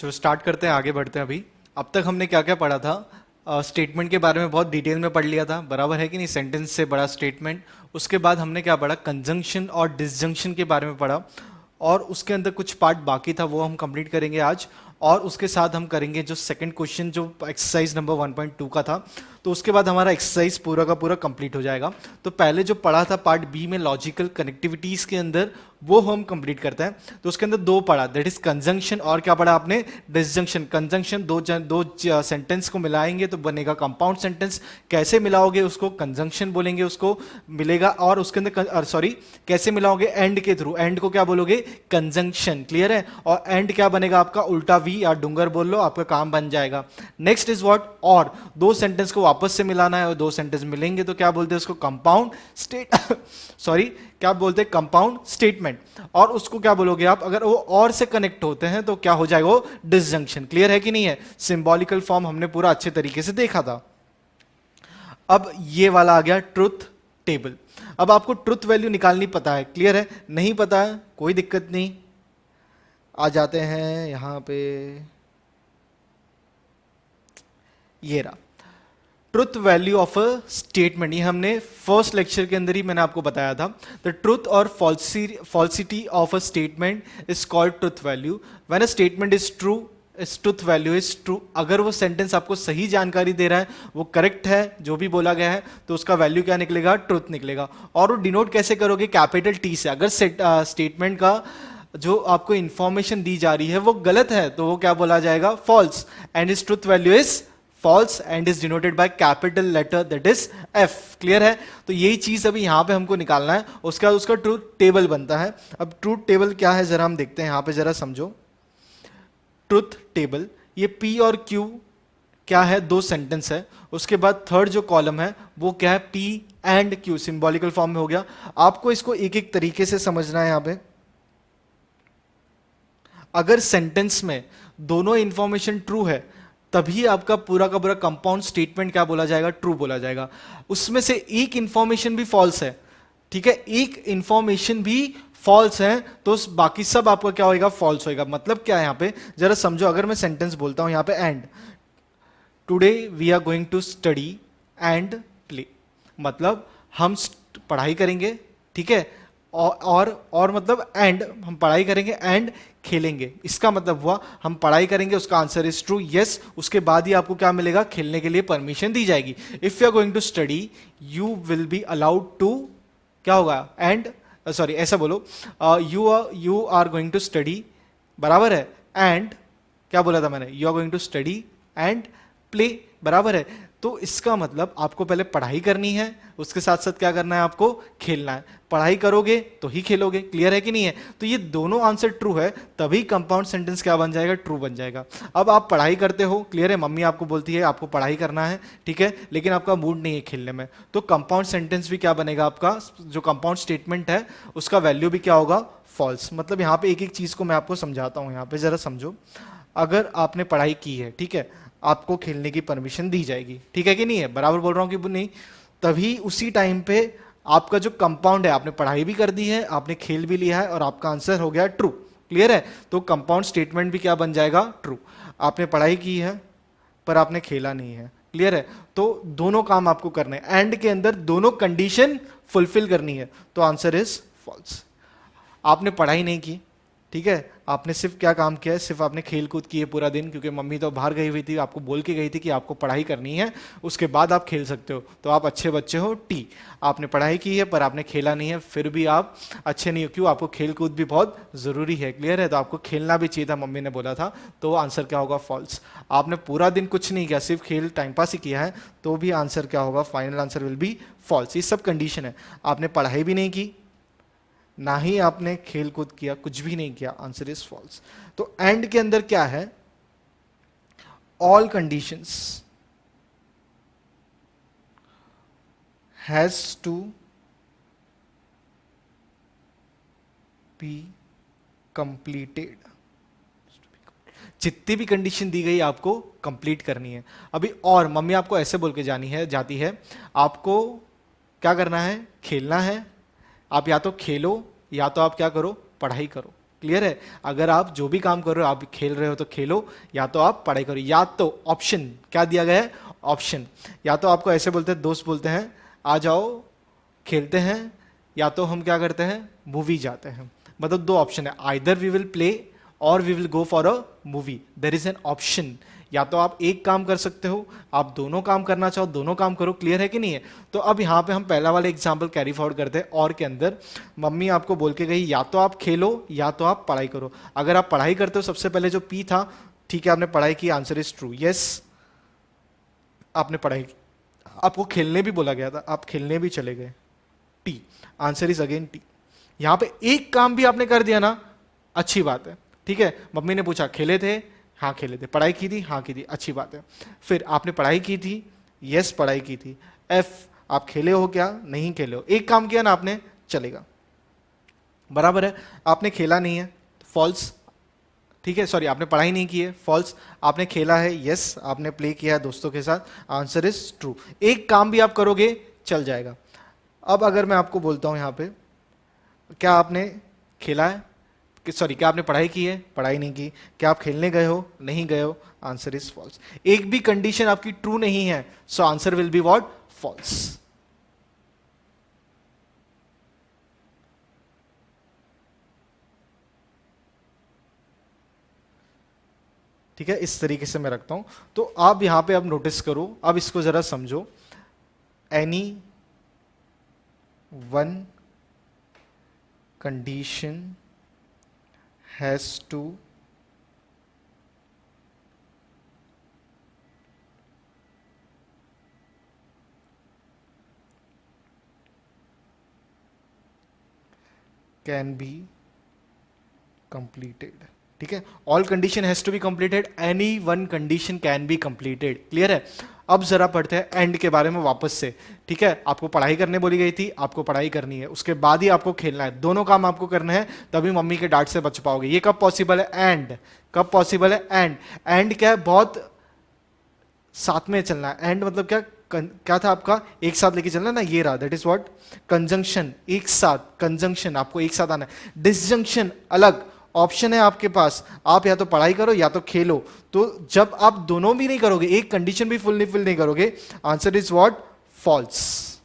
चलो स्टार्ट करते हैं, आगे बढ़ते हैं। अभी अब तक हमने क्या क्या पढ़ा था? स्टेटमेंट के बारे में बहुत डिटेल में पढ़ लिया था, बराबर है कि नहीं? सेंटेंस से बड़ा स्टेटमेंट। उसके बाद हमने क्या पढ़ा? कंजंक्शन और डिसजंक्शन के बारे में पढ़ा, और उसके अंदर कुछ पार्ट बाकी था, वो हम कंप्लीट करेंगे आज। और उसके साथ हम करेंगे जो सेकंड क्वेश्चन, जो एक्सरसाइज नंबर 1.2 का था। तो उसके बाद हमारा एक्सरसाइज पूरा का पूरा कंप्लीट हो जाएगा। तो पहले जो पढ़ा था पार्ट बी में लॉजिकल कनेक्टिविटीज के अंदर, वो हम कंप्लीट करते हैं। तो उसके अंदर दो पढ़ा, दैट इज कंजंक्शन, और क्या पढ़ा आपने? डिसजंक्शन। कंजंक्शन दो सेंटेंस को मिलाएंगे तो बनेगा कंपाउंड सेंटेंस। कैसे मिलाओगे उसको? कंजंक्शन बोलेंगे उसको, मिलेगा। और उसके अंदर सॉरी, कैसे मिलाओगे? एंड के थ्रू। एंड को क्या बोलोगे? कंजंक्शन। क्लियर है? और एंड क्या बनेगा आपका? उल्टा वी या डुंगर बोल लो, आपका काम बन जाएगा। Next is what? और दो सेंटेंस को वापस से मिलाना है, और दो सेंटेंस मिलेंगे तो क्या बोलते हैं उसको? कंपाउंड स्टेट सॉरी, क्या बोलते हैं? Compound statement. और उसको क्या बोलोगे आप? अगर वो और से कनेक्ट होते हैं तो क्या हो जाएगा? वो डिसजंक्शन। क्लियर है कि नहीं है? सिंबॉलिकल फॉर्म हमने पूरा अच्छे तरीके से देखा था। अब ये वाला आ गया ट्रुथ टेबल। अब आपको ट्रुथ वैल्यू निकालनी पता है, क्लियर है? नहीं पता है कोई दिक्कत नहीं, आ जाते हैं यहां पे। ये रहा truth value of a statement. ये हमने फर्स्ट लेक्चर के अंदर ही मैंने आपको बताया था। द ट्रुथ और falsity of a statement is called truth value. When a statement is true, इस ट्रुथ वैल्यू इज ट्रू। अगर वो सेंटेंस आपको सही जानकारी दे रहा है, वो करेक्ट है जो भी बोला गया है, तो उसका वैल्यू क्या निकलेगा? ट्रुथ निकलेगा। और वो डिनोट कैसे करोगे? कैपिटल टी से। अगर स्टेटमेंट का जो आपको इंफॉर्मेशन दी जा रही है वो गलत है, तो वो क्या बोला जाएगा? फॉल्स। एंड इस truth value is false and is denoted by capital letter, that is F। Clear है? तो यही चीज अभी यहां पे हमको निकालना है। उसके बाद उसका ट्रूथ टेबल बनता है। अब ट्रूथ टेबल क्या है जरा हम देखते हैं, यहां पे जरा समझो। ट्रूथ टेबल, ये P और Q क्या है? दो सेंटेंस है। उसके बाद थर्ड जो कॉलम है वो क्या है? P and Q, symbolical form में हो गया। आपको इसको एक एक तरीके से समझना है। यहां पे अगर सेंटेंस में दोनों इंफॉर्मेशन ट्रू है, तभी आपका पूरा का पूरा कंपाउंड स्टेटमेंट क्या बोला जाएगा? ट्रू बोला जाएगा। उसमें से एक इंफॉर्मेशन भी फॉल्स है, ठीक है? एक इंफॉर्मेशन भी फॉल्स है, तो बाकी सब आपका क्या होगा? फॉल्स होगा। मतलब क्या है यहां पे? जरा समझो। अगर मैं सेंटेंस बोलता हूं यहां पे and, today we are going to study and play, मतलब हम पढ़ाई करेंगे, ठीक है? और मतलब एंड, हम पढ़ाई करेंगे एंड खेलेंगे। इसका मतलब हुआ हम पढ़ाई करेंगे, उसका आंसर इज ट्रू, यस। उसके बाद ही आपको क्या मिलेगा? खेलने के लिए परमिशन दी जाएगी। If you are going to study, you will be allowed to, क्या होगा? एंड सॉरी, ऐसा बोलो, you are going to study, बराबर है, एंड क्या बोला था मैंने? You are going to study and play, बराबर है। तो इसका मतलब आपको पहले पढ़ाई करनी है, उसके साथ साथ क्या करना है? आपको खेलना है। पढ़ाई करोगे तो ही खेलोगे। क्लियर है कि नहीं है? तो ये दोनों आंसर ट्रू है, तभी कंपाउंड सेंटेंस क्या बन जाएगा? ट्रू बन जाएगा। अब आप पढ़ाई करते हो, क्लियर है? मम्मी आपको बोलती है आपको पढ़ाई करना है, ठीक है, लेकिन आपका मूड नहीं है खेलने में, तो कंपाउंड सेंटेंस भी क्या बनेगा? आपका जो कंपाउंड स्टेटमेंट है उसका वैल्यू भी क्या होगा? फॉल्स। मतलब यहाँ पे एक एक चीज को मैं आपको समझाता हूँ। यहाँ पे जरा समझो। अगर आपने पढ़ाई की है, ठीक है, आपको खेलने की परमिशन दी जाएगी, ठीक है कि नहीं है? बराबर बोल रहा हूं कि नहीं? तभी उसी टाइम पे आपका जो कंपाउंड है, आपने पढ़ाई भी कर दी है, आपने खेल भी लिया है, और आपका आंसर हो गया ट्रू। क्लियर है? तो कंपाउंड स्टेटमेंट भी क्या बन जाएगा? ट्रू। आपने पढ़ाई की है पर आपने खेला नहीं है। क्लियर है? तो दोनों काम आपको करने हैं, एंड के अंदर दोनों कंडीशन फुलफिल करनी है, तो आंसर इज फॉल्स। आपने पढ़ाई नहीं की, ठीक है, आपने सिर्फ क्या काम किया है? सिर्फ आपने खेल कूद की है पूरा दिन, क्योंकि मम्मी तो बाहर गई हुई थी, आपको बोल के गई थी कि आपको पढ़ाई करनी है, उसके बाद आप खेल सकते हो, तो आप अच्छे बच्चे हो। टी, आपने पढ़ाई की है पर आपने खेला नहीं है, फिर भी आप अच्छे नहीं हो। क्यों? आपको खेल कूद भी बहुत जरूरी है। क्लियर है? तो आपको खेलना भी चाहिए था, मम्मी ने बोला था, तो आंसर क्या होगा? फॉल्स। आपने पूरा दिन कुछ नहीं किया, सिर्फ खेल टाइम पास ही किया है, तो भी आंसर क्या होगा? Final answer will be false. ये सब कंडीशन है। आपने पढ़ाई भी नहीं की, ना ही आपने खेल कूद किया, कुछ भी नहीं किया, आंसर इज फॉल्स। तो एंड के अंदर क्या है? All conditions has to be completed. जितनी भी कंडीशन दी गई आपको कंप्लीट करनी है। अभी और मम्मी आपको ऐसे बोल के जाती है, आपको क्या करना है? खेलना है। आप या तो खेलो या तो आप क्या करो? पढ़ाई करो। क्लियर है? अगर आप जो भी काम कर रहे हो, आप खेल रहे हो तो खेलो, या तो आप पढ़ाई करो, या तो ऑप्शन क्या दिया गया है, ऑप्शन, या तो आपको ऐसे बोलते हैं, दोस्त बोलते हैं आ जाओ खेलते हैं, या तो हम क्या करते हैं, मूवी जाते हैं। मतलब दो ऑप्शन है, आइदर वी विल प्ले और we will go for a movie, there is an option. या तो आप एक काम कर सकते हो, आप दोनों काम करना चाहो दोनों काम करो, क्लियर है कि नहीं है? तो अब यहाँ पे हम पहला वाला एग्जाम्पल कैरी फॉरवर्ड करते हैं, और के अंदर मम्मी आपको बोल के गई या तो आप खेलो या तो आप पढ़ाई करो। अगर आप पढ़ाई करते हो, सबसे पहले जो पी था, ठीक है आपने पढ़ाई की, आंसर इज ट्रू, यस आपने पढ़ाई की। आपको खेलने भी बोला गया था, आप खेलने भी चले गए, T, answer is again T. यहां पे एक काम भी आपने कर दिया ना, अच्छी बात है, ठीक है। मम्मी ने पूछा खेले थे, हाँ खेले थे, पढ़ाई की थी, हाँ की थी, अच्छी बात है। फिर आपने पढ़ाई की थी, यस पढ़ाई की थी। एफ, आप खेले हो क्या, नहीं खेले हो, एक काम किया ना आपने, चलेगा, बराबर है। आपने खेला नहीं है, फॉल्स, ठीक है, सॉरी आपने पढ़ाई नहीं की है, फॉल्स। आपने खेला है, यस आपने प्ले किया है दोस्तों के साथ, आंसर इज ट्रू। एक काम भी आप करोगे चल जाएगा। अब अगर मैं आपको बोलता हूं यहां पे, क्या आपने खेला है, सॉरी क्या आपने पढ़ाई की है, पढ़ाई नहीं की, क्या आप खेलने गए हो, नहीं गए हो, आंसर इज फॉल्स। एक भी कंडीशन आपकी ट्रू नहीं है, so answer will be what, false. ठीक है, इस तरीके से मैं रखता हूं। तो आप यहां पे अब नोटिस करो, अब इसको जरा समझो। Any one condition has to can be completed, ठीक है। All condition has to be completed, any one condition can be completed, clear है। अब जरा पढ़ते हैं एंड के बारे में वापस से, ठीक है। आपको पढ़ाई करने बोली गई थी, आपको पढ़ाई करनी है, उसके बाद ही आपको खेलना है, दोनों काम आपको करना है, तभी मम्मी के डांट से बच पाओगे। ये कब पॉसिबल है, एंड, कब पॉसिबल है, एंड। एंड क्या है, बहुत साथ में चलना है। एंड मतलब क्या, क्या था आपका, एक साथ लेके चलना ना, ये रहा, दैट इज व्हाट, कंजंक्शन, एक साथ, कंजंक्शन आपको एक साथ आना है। डिसजंक्शन अलग, ऑप्शन है आपके पास, आप या तो पढ़ाई करो या तो खेलो। तो जब आप दोनों भी नहीं करोगे, एक कंडीशन भी फुल नहीं करोगे, आंसर इज व्हाट, फॉल्स,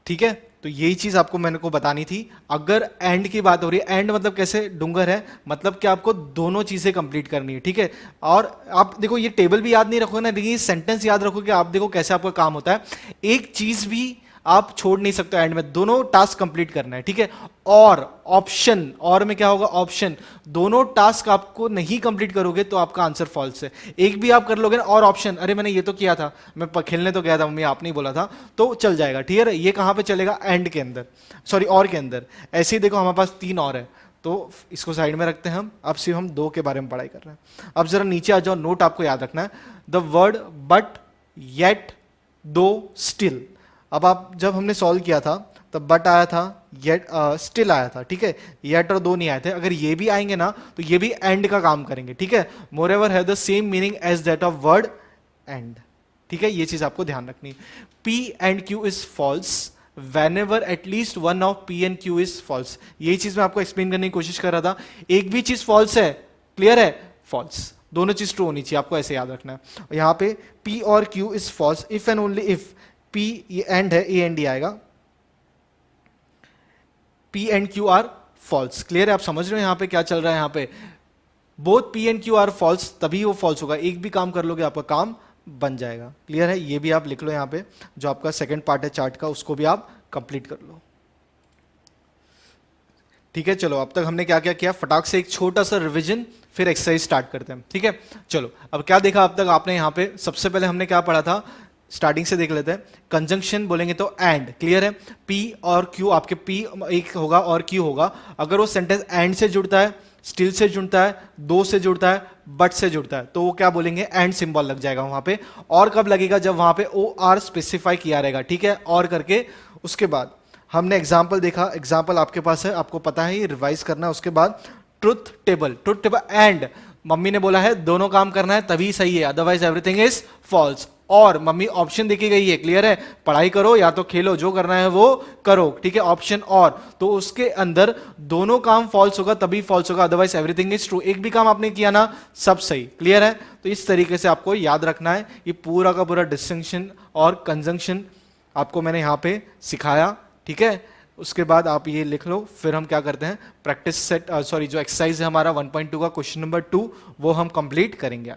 ठीक है। तो यही चीज आपको मैंने को बतानी थी। अगर एंड की बात हो रही है, एंड मतलब कैसे डूंगर है, मतलब कि आपको दोनों चीजें कंप्लीट करनी है, ठीक है। और आप देखो ये टेबल भी याद नहीं रखोगे ना, लेकिन ये सेंटेंस याद रखोगे, आप देखो कैसे आपका काम होता है। एक चीज भी आप छोड़ नहीं सकते एंड में, दोनों टास्क कंप्लीट करना है, ठीक है। और ऑप्शन, और में क्या होगा, ऑप्शन, दोनों टास्क आपको नहीं कंप्लीट करोगे तो आपका आंसर फॉल्स है। एक भी आप कर लोगे ना, और ऑप्शन, अरे मैंने ये तो किया था, मैं खेलने तो गया था मम्मी, आपने ही बोला था, तो चल जाएगा, ठीक है। ये कहां पे चलेगा, एंड के अंदर, सॉरी और के अंदर। ऐसे ही देखो हमारे पास तीन और है, तो इसको साइड में रखते हैं हम। अब सिर्फ हम दो के बारे में पढ़ाई कर रहे हैं। अब जरा नीचे आ जाओ, नोट आपको याद रखना है, द वर्ड बट, येट, दो, स्टिल। अब आप जब हमने सॉल्व किया था तब बट आया था, येट स्टिल आया था, ठीक है। येट और दो नहीं आए थे। अगर ये भी आएंगे ना तो ये भी एंड का काम करेंगे, ठीक है। Moreover have the same meaning as that of word and, ठीक है। ये चीज आपको ध्यान रखनी है। P and Q is false whenever at least one of P and Q is false। यही चीज मैं आपको एक्सप्लेन करने की कोशिश कर रहा था। एक भी चीज फॉल्स है, क्लियर है, फॉल्स, दोनों चीज ट्रू होनी चाहिए, आपको ऐसे याद रखना है। यहां पे P और Q is false if and only if P, ये एंड है, ए एंड डी आएगा, P and Q are false, clear है। आप समझ रहे हो यहां पे क्या चल रहा है, यहां पे both P and Q are false, तभी वो फॉल्स होगा। एक भी काम कर लोगे आपका काम बन जाएगा, क्लियर है। ये भी आप लिख लो यहां पे, जो आपका सेकंड पार्ट है चार्ट का, उसको भी आप कंप्लीट कर लो, ठीक है। चलो अब तक हमने क्या क्या किया, फटाक से एक छोटा सा रिवीजन, फिर एक्सरसाइज स्टार्ट करते हैं, ठीक है। चलो अब क्या देखा अब तक आपने, यहां पे सबसे पहले हमने क्या पढ़ा था, स्टार्टिंग से देख लेते हैं। कंजंक्शन बोलेंगे तो एंड, क्लियर है। P और Q, आपके P एक होगा और Q होगा। अगर वो सेंटेंस एंड से जुड़ता है, स्टिल से जुड़ता है, दो से जुड़ता है, बट से जुड़ता है, तो वो क्या बोलेंगे, एंड सिंबल लग जाएगा वहां पे। और कब लगेगा, जब वहां पे OR स्पेसिफाई किया रहेगा, ठीक है, और करके। उसके बाद हमने एग्जाम्पल देखा, एग्जाम्पल आपके पास है, आपको पता है, ये रिवाइज करना है। उसके बाद truth table, truth table and, mummy ने बोला है दोनों काम करना है तभी सही है, अदरवाइज एवरीथिंग इज फॉल्स। और मम्मी ऑप्शन देखी गई है, क्लियर है, पढ़ाई करो या तो खेलो, जो करना है वो करो, ठीक है, ऑप्शन और, तो उसके अंदर दोनों काम फॉल्स होगा तभी फॉल्स होगा, अदरवाइज एवरीथिंग इज ट्रू। एक भी काम आपने किया ना, सब सही, क्लियर है। तो इस तरीके से आपको याद रखना है, ये पूरा का पूरा डिस्टिंक्शन और कंजंक्शन आपको मैंने यहां पे सिखाया, ठीक है। उसके बाद आप ये लिख लो, फिर हम क्या करते हैं, प्रैक्टिस सेट सॉरी जो एक्सरसाइज है हमारा 1.2 का क्वेश्चन नंबर 2 वो हम कंप्लीट करेंगे।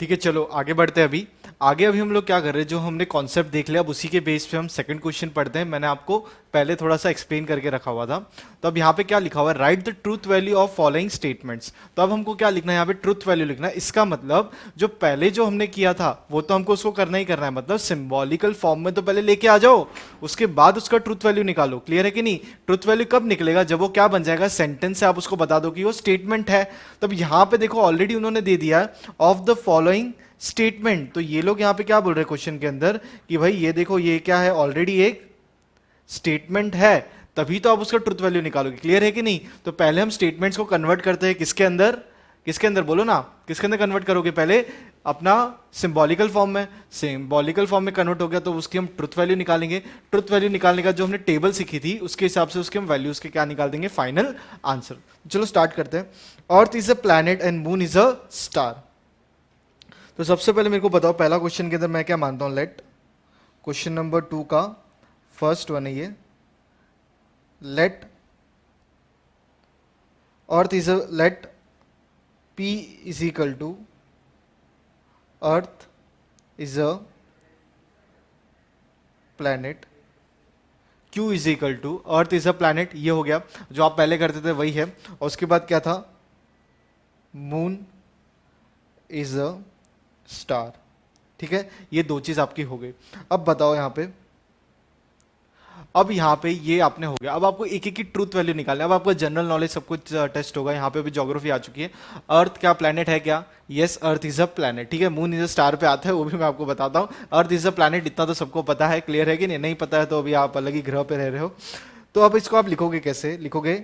ठीक है, चलो आगे बढ़ते हैं। अभी हम लोग क्या कर रहे हैं, जो हमने कॉन्सेप्ट देख लिया अब उसी के बेस पे हम सेकंड क्वेश्चन पढ़ते हैं। मैंने आपको पहले थोड़ा सा एक्सप्लेन करके रखा हुआ था। तो अब यहाँ पे क्या लिखा हुआ है, right the truth value of following statements. तो अब हमको क्या लिखना है, यहाँ पे ट्रूथ वैल्यू लिखना है। इसका मतलब जो पहले जो हमने किया था वो तो हमको उसको करना ही करना है, मतलब सिंबॉलिकल फॉर्म में तो पहले लेके आ जाओ, उसके बाद उसका ट्रूथ वैल्यू निकालो, क्लियर है कि नहीं। ट्रूथ वैल्यू कब निकलेगा, जब वो क्या बन जाएगा, सेंटेंस से आप उसको बता दो कि वो स्टेटमेंट है। तब यहाँ पे देखो ऑलरेडी उन्होंने दे दिया है ऑफ द फॉलोइंग स्टेटमेंट। तो ये लोग यहां पे क्या बोल रहे हैं क्वेश्चन के अंदर कि भाई ये देखो ये क्या है, ऑलरेडी एक स्टेटमेंट है, तभी तो आप उसका ट्रुथ वैल्यू निकालोगे, क्लियर है कि नहीं। तो पहले हम स्टेटमेंट्स को कन्वर्ट करते हैं किसके अंदर, किसके अंदर बोलो ना, किसके अंदर कन्वर्ट करोगे, पहले अपना सिंबॉलिकल फॉर्म में। सिंबॉलिकल फॉर्म में कन्वर्ट हो गया तो उसकी हम ट्रुथ वैल्यू निकालेंगे। ट्रुथ वैल्यू निकालने का जो हमने टेबल सीखी थी उसके हिसाब से उसके हम वैल्यूज के क्या निकाल देंगे, फाइनल आंसर। चलो स्टार्ट करते हैं। अर्थ is a planet and moon is a star. तो सबसे पहले मेरे को बताओ, पहला क्वेश्चन के अंदर मैं क्या मानता हूं, लेट क्वेश्चन नंबर 2 का फर्स्ट वन है ये, let earth is let P is equal to earth is a planet, Q is equal to earth is a planet, ये हो गया जो आप पहले करते थे वही है। और उसके बाद क्या था, मून इज अ स्टार, ठीक है, ये दो चीज आपकी हो गई। अब बताओ यहां पे, अब यहां पे ये आपने हो गया, अब आपको एक एक की ट्रूथ वैल्यू निकालना है। अब आपका जनरल नॉलेज सब कुछ टेस्ट होगा, यहां पे भी ज्योग्राफी आ चुकी है। अर्थ क्या प्लैनेट है क्या, yes earth is a planet, ठीक है। मून इज अ स्टार पे आता है, वो भी मैं आपको बताता हूं। अर्थ इज अ प्लैनेट इतना तो सबको पता है, क्लियर है कि नहीं, नहीं पता है तो अभी आप अलग ही ग्रह पे रह रहे हो। तो अब इसको आप लिखोगे कैसे, लिखोगे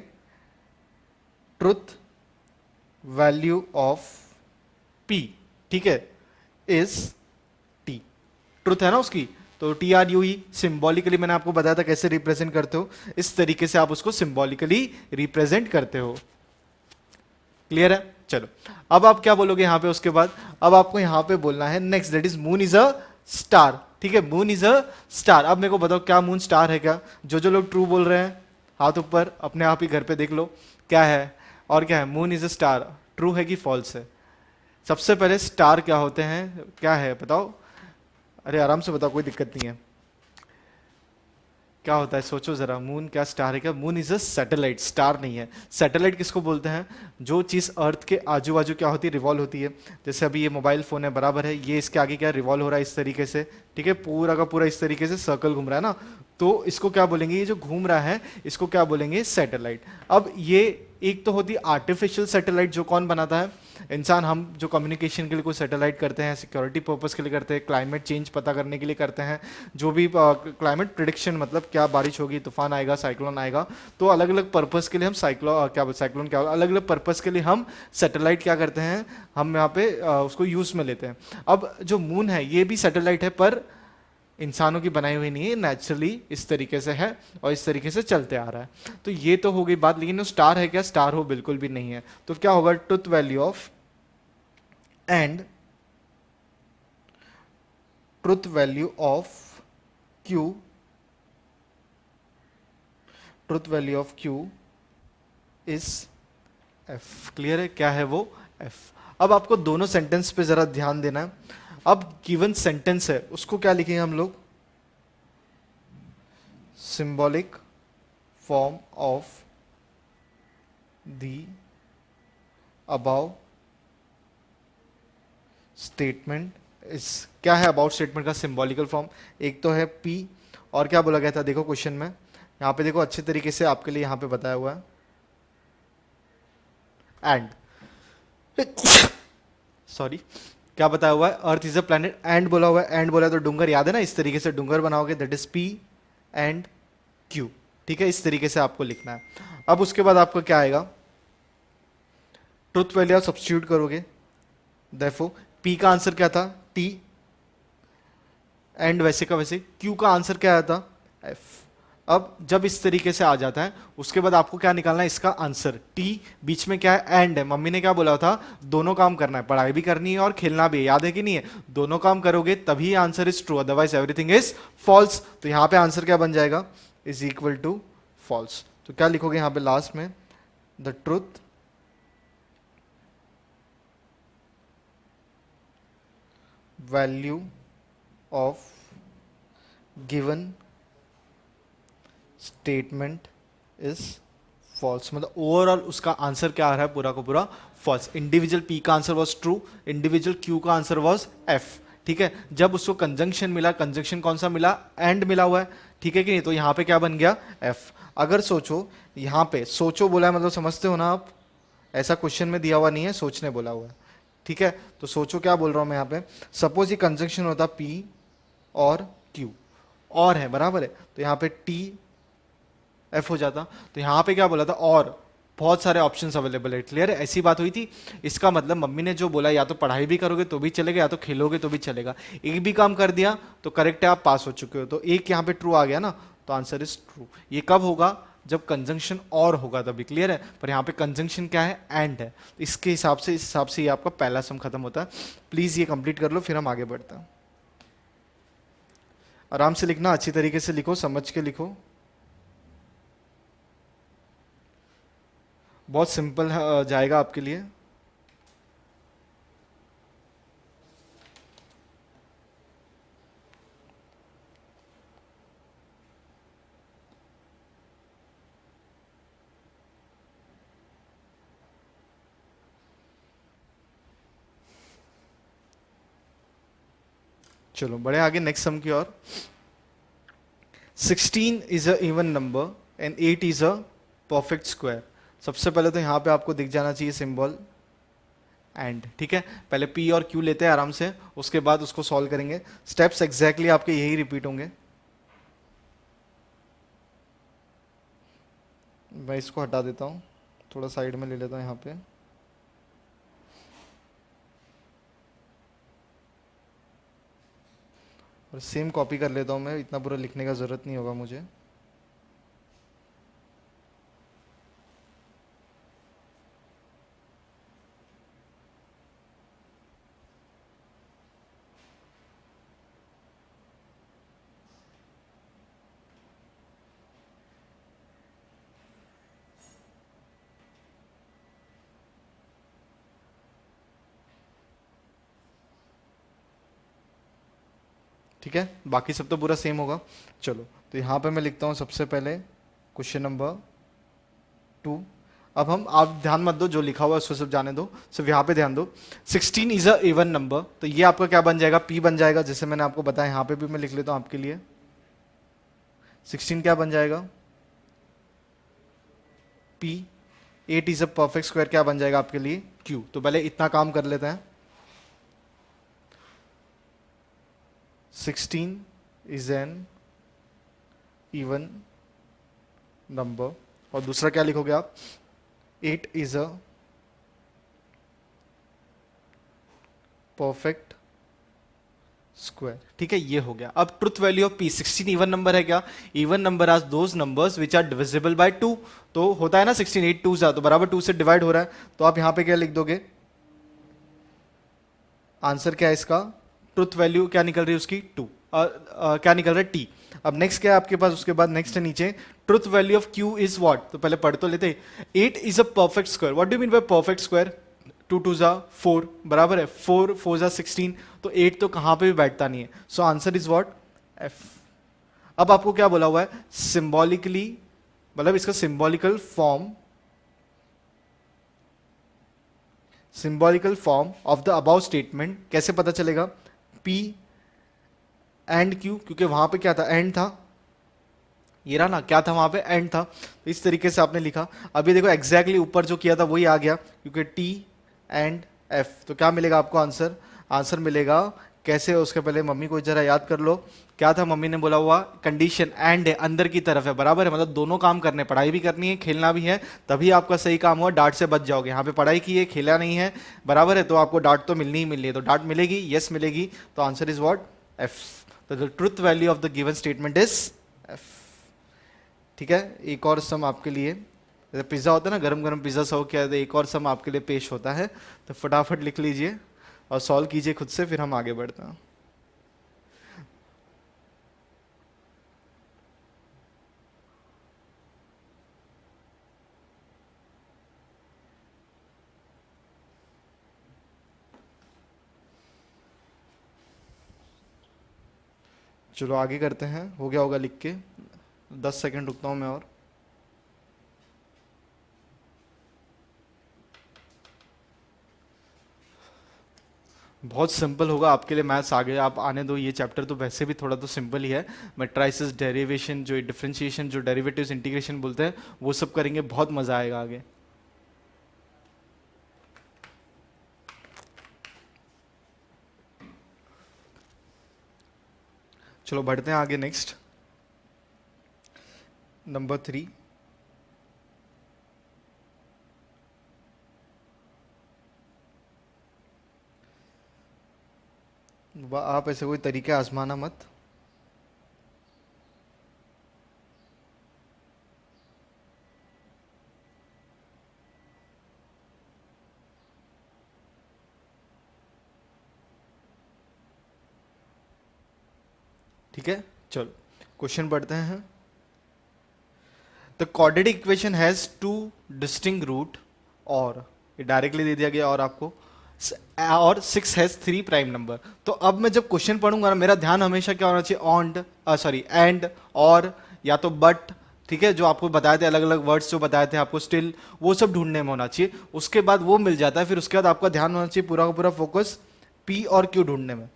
ट्रूथ वैल्यू ऑफ पी, ठीक है, इज टी, ट्रुथ है ना उसकी, तो TRUE सिंबॉलिकली मैंने आपको बताया था कैसे रिप्रेजेंट करते हो, इस तरीके से आप उसको सिंबॉलिकली रिप्रेजेंट करते हो, क्लियर है। चलो अब आप क्या बोलोगे यहां पे, उसके बाद अब आपको यहां पे बोलना है next, that is moon is a star, ठीक है, मून इज अ स्टार। अब मेरे को बताओ क्या मून स्टार है क्या, जो लोग ट्रू बोल रहे हैं हाथ ऊपर, अपने आप ही घर पे देख लो क्या है, और क्या है, moon is a star, true है कि फॉल्स है। सबसे पहले स्टार क्या होते हैं, क्या है बताओ, अरे आराम से बताओ, कोई दिक्कत नहीं है, क्या होता है सोचो जरा, मून क्या स्टार है क्या, moon is a satellite, star नहीं है। सैटेलाइट किसको बोलते हैं, जो चीज अर्थ के आजू बाजू क्या होती है, रिवॉल्व होती है। जैसे अभी ये मोबाइल फोन है, बराबर है, ये इसके आगे क्या रिवॉल्व हो रहा है इस तरीके से, ठीक है, पूरा का पूरा इस तरीके से सर्कल घूम रहा है ना, तो इसको क्या बोलेंगे, ये जो घूम रहा है इसको क्या बोलेंगे, सैटेलाइट। अब ये एक तो होती है आर्टिफिशियल सैटेलाइट, जो कौन बनाता है, इंसान। हम जो कम्युनिकेशन के लिए कोई सैटेलाइट करते हैं, सिक्योरिटी पर्पस के लिए करते हैं, क्लाइमेट चेंज पता करने के लिए करते हैं, जो भी क्लाइमेट प्रिडिक्शन, मतलब क्या बारिश होगी, तूफान आएगा, साइक्लोन आएगा, तो अलग अलग पर्पस के लिए हम साइक्लोन क्या अलग अलग पर्पस के लिए हम सैटेलाइट क्या करते हैं, हम यहाँ पे उसको यूज में लेते हैं। अब जो मून है ये भी सैटेलाइट है, पर इंसानों की बनाई हुई नहीं है, नेचुरली इस तरीके से है और इस तरीके से चलते आ रहा है। तो ये तो हो गई बात, लेकिन वो स्टार है क्या, स्टार हो बिल्कुल भी नहीं है। तो क्या होगा, truth value of and truth value of Q, truth value of Q is F, clear है, क्या है वो, एफ। अब आपको दोनों सेंटेंस पे जरा ध्यान देना है। अब गिवन सेंटेंस है उसको क्या लिखेंगे हम लोग, symbolic form of the above statement इस, क्या है अबाउट स्टेटमेंट का सिंबॉलिकल फॉर्म, एक तो है P, और क्या बोला गया था देखो क्वेश्चन में, यहां पे देखो अच्छे तरीके से आपके लिए यहां पे बताया हुआ है, एंड सॉरी क्या बताया हुआ है, अर्थ इज अ प्लैनेट, एंड बोला हुआ है, एंड बोला तो डूंगर, याद है ना, इस तरीके से डूंगर बनाओगे, that is P and Q, ठीक है, इस तरीके से आपको लिखना है। अब उसके बाद आपको क्या आएगा, ट्रुथ वैल्यू आप सब्स्टिट्यूट करोगे, देयरफॉर पी का आंसर क्या था, टी, एंड वैसे का वैसे क्यू का आंसर क्या आया था, एफ। अब जब इस तरीके से आ जाता है उसके बाद आपको क्या निकालना है, इसका आंसर। टी बीच में क्या है, एंड है। मम्मी ने क्या बोला था, दोनों काम करना है, पढ़ाई भी करनी है और खेलना भी है, याद है कि नहीं है? दोनों काम करोगे तभी answer is true, otherwise everything is false. तो यहां पे आंसर क्या बन जाएगा, इज इक्वल टू फॉल्स। तो क्या लिखोगे यहां पे लास्ट में, the truth value of given statement is false. मतलब ओवरऑल उसका आंसर क्या आ रहा है, पूरा का पूरा फॉल्स। इंडिविजुअल पी का answer was true, individual Q का आंसर वॉज एफ। ठीक है, जब उसको कंजंक्शन मिला, कंजंक्शन कौन सा मिला, एंड मिला हुआ है, ठीक है कि नहीं? तो यहां पे क्या बन गया, एफ। अगर सोचो, यहां पे सोचो बोला है, मतलब समझते हो ना आप, ऐसा क्वेश्चन में दिया हुआ नहीं है, सोचने बोला हुआ है। ठीक है, तो सोचो क्या बोल रहा हूं मैं यहां पे, सपोज ये कंजंक्शन होता पी और क्यू, और है, बराबर है, तो यहां पे टी एफ हो जाता। तो यहां पे क्या बोला था, और बहुत सारे ऑप्शंस अवेलेबल है। क्लियर है, ऐसी बात हुई थी। इसका मतलब मम्मी ने जो बोला, या तो पढ़ाई भी करोगे तो भी चलेगा, या तो खेलोगे तो भी चलेगा। एक भी काम कर दिया तो करेक्ट है, आप पास हो चुके हो। तो एक यहाँ पे ट्रू आ गया ना, तो आंसर इज ट्रू। ये कब होगा, जब कंजंक्शन और होगा तभी। क्लियर है, पर यहाँ पे कंजंक्शन क्या है, एंड है। इसके हिसाब से, इस हिसाब से ये आपका पहला सम खत्म होता है। प्लीज ये कंप्लीट कर लो, फिर हम आगे बढ़ते हैं। आराम से लिखना, अच्छी तरीके से लिखो, समझ के लिखो। बहुत सिंपल जाएगा आपके लिए। चलो बढ़े आगे नेक्स्ट सम की ओर। 16 is a even number and 8 is a perfect square. सबसे पहले तो यहां पे आपको दिख जाना चाहिए सिंबल एंड। ठीक है, पहले पी और क्यू लेते हैं आराम से, उसके बाद उसको सॉल्व करेंगे। स्टेप्स एग्जैक्टली आपके यही रिपीट होंगे। मैं इसको हटा देता हूं, थोड़ा साइड में ले लेता हूं यहाँ पे। और सेम कॉपी कर लेता हूं मैं, इतना पूरा लिखने का जरूरत नहीं होगा मुझे। ठीक है, बाकी सब तो पूरा सेम होगा। चलो, तो यहाँ पे मैं लिखता हूँ सबसे पहले क्वेश्चन नंबर 2। अब हम, आप ध्यान मत दो, जो लिखा हुआ है उसको सब जाने दो, सिर्फ यहाँ पे ध्यान दो। 16 इज अ इवन नंबर, तो ये आपका क्या बन जाएगा, पी बन जाएगा, जैसे मैंने आपको बताया। यहाँ पे भी मैं लिख लेता हूँ आपके लिए। 16 क्या बन जाएगा, P. 8 is a perfect square क्या बन जाएगा आपके लिए, क्यू। तो पहले इतना काम कर लेते हैं। 16 इज एन इवन नंबर, और दूसरा क्या लिखोगे आप, 8 इज अ परफेक्ट स्क्वायर। ठीक है, ये हो गया। अब truth value of P, 16 even number है क्या, even numbers are those numbers which are divisible by 2। तो होता है ना 16, 8 2 तो बराबर 2 से डिवाइड हो रहा है। तो आप यहां पे क्या लिख दोगे, आंसर क्या है इसका, ट्रुथ वैल्यू क्या निकल रही है उसकी, 2। क्या निकल रहा है, टी। अब नेक्स्ट क्या है आपके पास, उसके बाद नेक्स्ट है नीचे, truth value of Q is what. तो पहले पढ़ तो लेते, 8 is a perfect square. What do mean by perfect square, 2 2 जा 4, बराबर है, 4 4 जा 16। तो 8 तो कहां पे भी बैठता नहीं है, so answer is what, F. अब आपको क्या बोला हुआ है, सिंबॉलिकली, मतलब इसका symbolical form, symbolical form of the about statement कैसे पता चलेगा, पी एंड क्यू, क्योंकि वहां पे क्या था, एंड था। ये रहा ना, क्या था वहां पे, एंड था। तो इस तरीके से आपने लिखा। अभी देखो एग्जैक्टली ऊपर जो किया था वही आ गया, क्योंकि टी एंड एफ। तो क्या मिलेगा आपको आंसर, आंसर मिलेगा कैसे, उसके पहले मम्मी को जरा याद कर लो, क्या था मम्मी ने बोला हुआ, कंडीशन एंड है, अंदर की तरफ है, बराबर है, मतलब दोनों काम करने, पढ़ाई भी करनी है, खेलना भी है, तभी आपका सही काम हुआ, डांट से बच जाओगे। यहाँ पे पढ़ाई की है, खेला नहीं है, बराबर है, तो आपको डांट तो मिलनी ही मिलनी है, तो डांट मिलेगी, यस मिलेगी, तो आंसर इज व्हाट, एफ। तो the truth value of the given statement is F. ठीक है, एक और सम आपके लिए, जैसे पिज्ज़ा होता है ना, गरम गरम पिज्ज़ा सर्व किया, तो एक और सम आपके लिए पेश होता है, तो फटाफट लिख लीजिए और सॉल्व कीजिए खुद से, फिर हम आगे बढ़ते हैं। चलो आगे करते हैं, हो गया होगा लिख के, 10 सेकंड रुकता हूँ मैं और। बहुत सिंपल होगा आपके लिए मैथ्स, आगे आप आने दो, ये चैप्टर तो वैसे भी थोड़ा तो सिंपल ही है। मैट्राइसिस, डेरिवेशन, जो डिफरेंशिएशन, जो डेरिवेटिव्स, इंटीग्रेशन बोलते हैं, वो सब करेंगे, बहुत मजा आएगा आगे। चलो बढ़ते हैं आगे, नेक्स्ट नंबर 3। आप ऐसे कोई तरीके आजमाना मत। ठीक है, चलो क्वेश्चन पढ़ते हैं। The quadratic equation has two distinct root, और ये डायरेक्टली दे दिया गया, और आपको और 6 हैज 3 प्राइम नंबर। तो अब मैं जब क्वेश्चन पढ़ूंगा ना, मेरा ध्यान हमेशा क्या होना चाहिए, ऑन्ड, सॉरी एंड, और या तो बट, ठीक है, जो आपको बताए थे अलग अलग वर्ड्स जो बताए थे आपको, स्टिल, वो सब ढूंढने में होना चाहिए। उसके बाद वो मिल जाता है, फिर उसके बाद आपका ध्यान होना चाहिए पूरा का पूरा फोकस पी और क्यू ढूंढने में।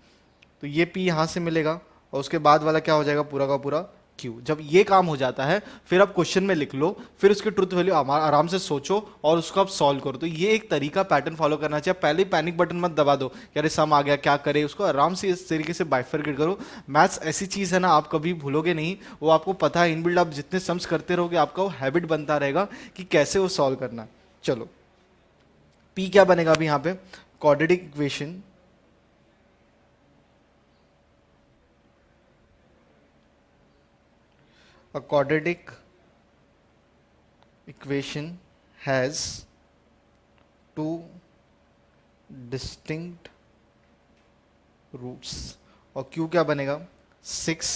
तो ये पी यहाँ से मिलेगा, और उसके बाद वाला क्या हो जाएगा, पूरा का पूरा क्यू। जब ये काम हो जाता है, फिर आप क्वेश्चन में लिख लो, फिर उसकी ट्रुथ वैल्यू आराम से सोचो और उसको आप सॉल्व करो। तो ये एक तरीका, पैटर्न फॉलो करना चाहिए। पहले ही पैनिक बटन मत दबा दो कि अरे सम आ गया क्या करे, उसको आराम से इस तरीके से बाइफरकेट करो। मैथ्स ऐसी चीज है ना, आप कभी भूलोगे नहीं, वो आपको पता है इनबिल्ड, आप जितने सम्स करते रहोगे आपका वो हैबिट बनता रहेगा कि कैसे वो सॉल्व करना है। चलो पी क्या बनेगा अभी यहाँ पे, quadratic equation, a quadratic equation has two distinct roots, और q क्या बनेगा, 6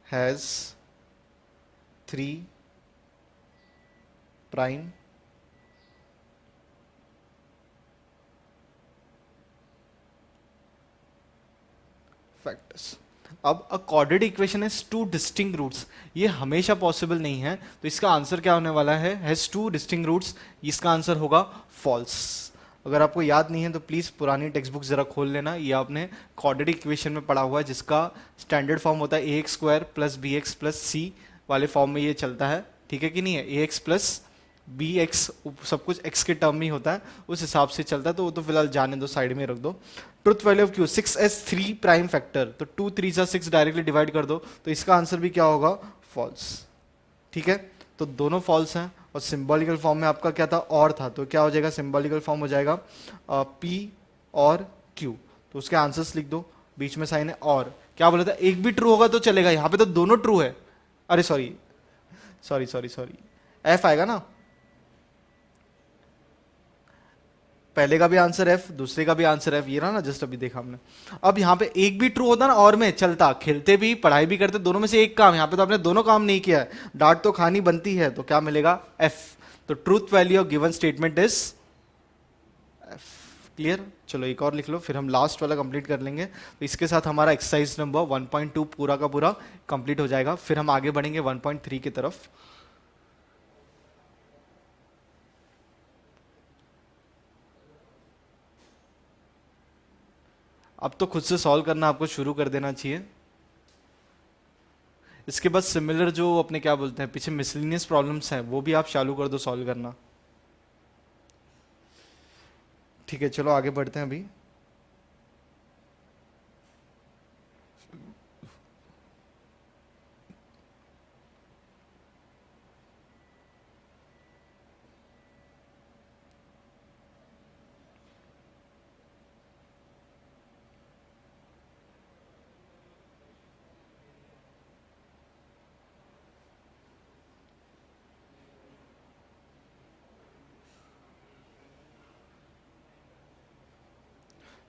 has 3 prime factors। अब a quadratic equation has two distinct roots, ये हमेशा पॉसिबल नहीं है, तो इसका आंसर क्या होने वाला है, हैज टू डिस्टिंक्ट रूट्स, इसका आंसर होगा फॉल्स। अगर आपको याद नहीं है तो प्लीज पुरानी टेक्स्ट बुक जरा खोल लेना, ये आपने क्वाड्रेटिक इक्वेशन में पढ़ा हुआ है, जिसका स्टैंडर्ड फॉर्म होता है A X square plus B X plus C वाले फॉर्म में ये चलता है, ठीक है कि नहीं है, A x plus B x, सब कुछ एक्स के टर्म में ही होता है, उस हिसाब से चलता है, तो वो तो फिलहाल जाने दो, साइड में रख दो। Truth value of Q 6 S 3 prime factor, तो 2 3 जा 6 डायरेक्टली डिवाइड कर दो, तो इसका आंसर भी क्या होगा, फॉल्स। ठीक है, तो दोनों फॉल्स हैं, और सिंबॉलिकल फॉर्म में आपका क्या था, और था, तो क्या हो जाएगा, सिंबॉलिकल फॉर्म हो जाएगा पी और क्यू, तो उसके आंसर्स लिख दो, बीच में साइन है, और क्या बोला था, एक भी ट्रू होगा तो चलेगा, यहाँ पे तो दोनों ट्रू है, अरे sorry sorry sorry sorry, F आएगा ना, पहले का भी आंसर एफ, दूसरे का भी आंसर एफ, ये रहा ना, जस्ट अभी देखा हमने। अब यहाँ पे एक भी ट्रू होता ना, और में चलता, खेलते भी पढ़ाई भी करते, दोनों में से एक काम, यहाँ पे तो आपने दोनों काम नहीं किया है, डांट तो खानी बनती है, तो क्या मिलेगा, एफ। तो truth value of given statement is F. Clear, चलो एक और लिख लो, फिर हम लास्ट वाला कंप्लीट कर लेंगे, तो इसके साथ हमारा एक्सरसाइज नंबर 1.2 पूरा का पूरा कंप्लीट हो जाएगा, फिर हम आगे बढ़ेंगे 1.3 की तरफ। अब तो खुद से सॉल्व करना आपको शुरू कर देना चाहिए। इसके बाद सिमिलर जो अपने क्या बोलते हैं पीछे मिसलिनियस प्रॉब्लम्स हैं, वो भी आप चालू कर दो सॉल्व करना। ठीक है, चलो आगे बढ़ते हैं अभी।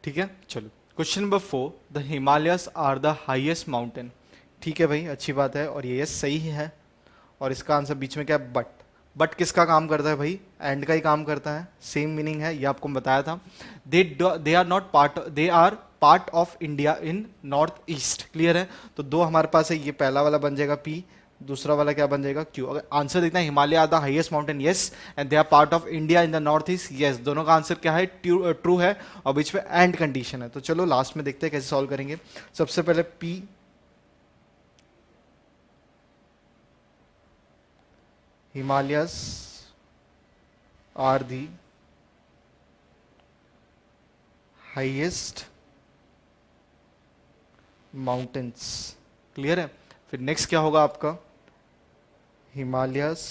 ठीक है, चलो question number 4, the Himalayas are the highest mountain. ठीक है भाई, अच्छी बात है, और ये यस सही है। और इसका आंसर बीच में क्या है, बट किसका काम करता है भाई, एंड का ही काम करता है, सेम मीनिंग है, ये आपको बताया था। They are not part, they are part of India in north east. Clear है, तो दो हमारे पास है, ये पहला वाला बन जाएगा पी, दूसरा वाला क्या बन जाएगा क्यू। अगर आंसर देखना है, Himalaya are the highest mountain, yes, and they are part of India in the north east, yes, दोनों का आंसर क्या है, ट्रू है, और बीच में एंड कंडीशन है। तो चलो लास्ट में देखते हैं कैसे सॉल्व करेंगे। सबसे पहले P, Himalayas are the highest mountains। Clear है, फिर नेक्स्ट क्या होगा आपका, हिमालयस,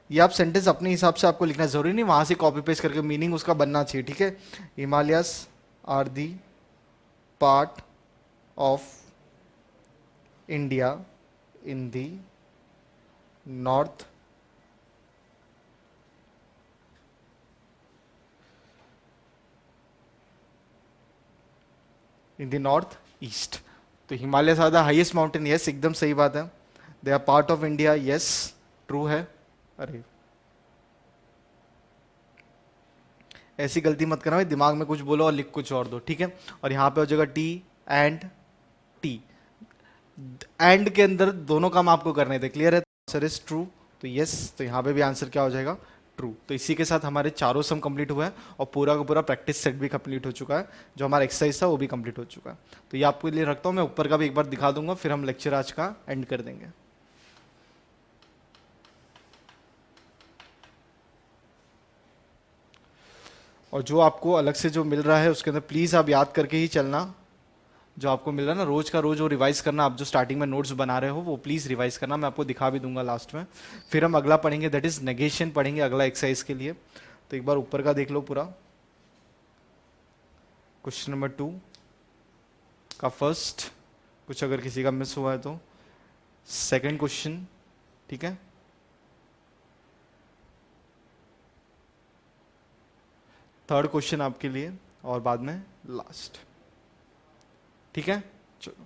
ये आप सेंटेंस अपने हिसाब से आपको लिखना, जरूरी नहीं वहां से कॉपी पेस्ट करके, मीनिंग उसका बनना चाहिए। ठीक है, Himalayas are the part of India in the north in the north east. तो Himalaya are the highest mountain, yes, एकदम सही बात है। They are part of India, yes, true है। अरे ऐसी गलती मत करना भाई, दिमाग में कुछ बोलो और लिख कुछ और दो। ठीक है, और यहाँ पे हो जाएगा टी एंड टी, एंड के अंदर दोनों काम आपको करने थे। क्लियर है, आंसर इज ट्रू, तो यस, तो यहाँ पे भी आंसर क्या हो जाएगा, ट्रू। तो इसी के साथ हमारे चारों सम कंप्लीट हुआ है, और पूरा का पूरा प्रैक्टिस सेट भी कंप्लीट हो चुका है, जो हमारा एक्सरसाइज था वो भी कंप्लीट हो चुका है। तो ये आपके लिए रखता हूँ, मैं ऊपर का भी एक बार दिखा दूंगा, फिर हम लेक्चर आज का एंड कर देंगे। और जो आपको अलग से जो मिल रहा है उसके अंदर प्लीज़ आप याद करके ही चलना, जो आपको मिल रहा है ना रोज का रोज, वो रिवाइज करना। आप जो स्टार्टिंग में नोट्स बना रहे हो वो प्लीज़ रिवाइज करना, मैं आपको दिखा भी दूंगा लास्ट में। फिर हम अगला पढ़ेंगे, दैट इज नेगेशन पढ़ेंगे अगला एक्सरसाइज के लिए। तो एक बार ऊपर का देख लो पूरा, क्वेश्चन नंबर 2 का फर्स्ट, कुछ अगर किसी का मिस हुआ है तो सेकंड क्वेश्चन। ठीक है, थर्ड क्वेश्चन आपके लिए, और बाद में लास्ट। ठीक है, चलो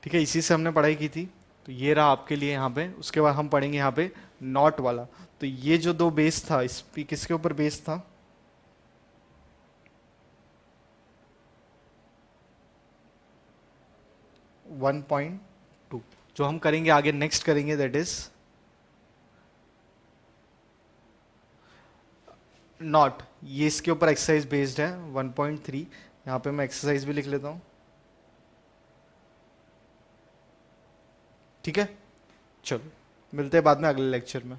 ठीक है, इसी से हमने पढ़ाई की थी। तो ये रहा आपके लिए यहाँ पे, उसके बाद हम पढ़ेंगे यहाँ पे नॉट वाला। तो ये जो दो बेस था, इस पे किसके ऊपर बेस था, 1.2। जो हम करेंगे आगे नेक्स्ट करेंगे, दैट इज नॉट, ये इसके ऊपर एक्सरसाइज बेस्ड है 1.3। यहाँ पे मैं एक्सरसाइज भी लिख लेता हूँ। ठीक है, चलो मिलते हैं बाद में अगले लेक्चर में।